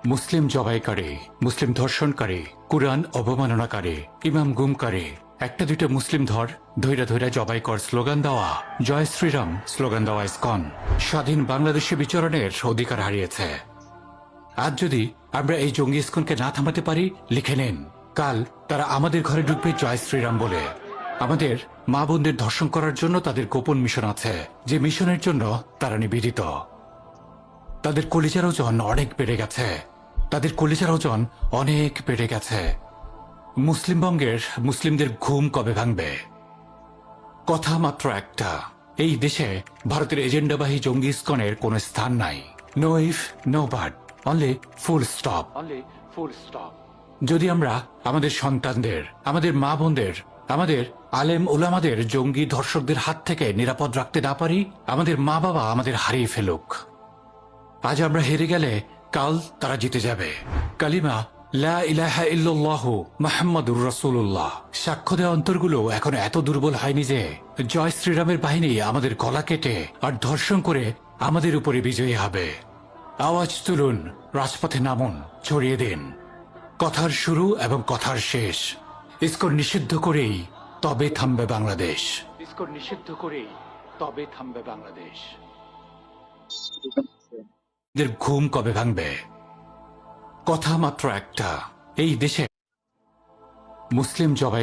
মুসলিম জবাইকারী, মুসলিম ধর্ষণকারী, কুরআন অবমাননাকারী, ইমাম গুমকারী, একটা দুইটা মুসলিম ধৈরা ধৈরা জবাই কর স্লোগান দেওয়া, জয় শ্রীরাম স্লোগান দেওয়া ইসকন স্বাধীন বাংলাদেশে বিচরণের অধিকার হারিয়েছে। আজ যদি আমরা এই জঙ্গি ইসকনকে না থামাতে পারি, লিখে নিন, কাল তারা আমাদের ঘরে ঢুকবে জয় শ্রীরাম বলে। আমাদের মা বোনদের ধর্ষণ করার জন্য তাদের গোপন মিশন আছে, যে মিশনের জন্য তারা নিবেদিত। তাদের কলিজার ওজন অনেক বেড়ে গেছে, তাদের কলিজার ওজন অনেক বেড়ে গেছে। মুসলিমবঙ্গের মুসলিমদের ঘুম কবে ভাঙবে? কথা মাত্র একটা, এই দেশে ভারতের এজেন্ডাবাহী জঙ্গি ইসকনের কোনো স্থান নাই। No if, no but, only full stop. যদি আমরা আমাদের সন্তানদের, আমাদের মা বোনদের, আমাদের আলেম ওলামাদের জঙ্গি ধর্ষকদের হাত থেকে নিরাপদ রাখতে না পারি, আমাদের মা বাবা আমাদের হারিয়ে ফেলুক। আজ আমরা হেরে গেলে কাল তারা জিতে যাবে। কালিমা লা ইলাহা ইল্লাল্লাহু মুহাম্মাদুর রাসূলুল্লাহ সাক্ষ্য দেওয়া অন্তরগুলো এখন এত দুর্বল হয়নি যে জয় শ্রীরামের বাহিনী আমাদের গলা কেটে আর ধর্ষণ করে আমাদের উপরে বিজয়ী হবে। আওয়াজ তুলুন, রাজপথে নামুন, ছড়িয়ে দিন। কথার শুরু এবং কথার শেষ ইসকন নিষিদ্ধ করেই তবে থামবে বাংলাদেশ। ইসকন নিষিদ্ধ করেই তবে থামবে বাংলাদেশ। এদের ঘুম কবে ভাঙবে? কথা মাত্র একটা, এই দেশে মুসলিম জবাই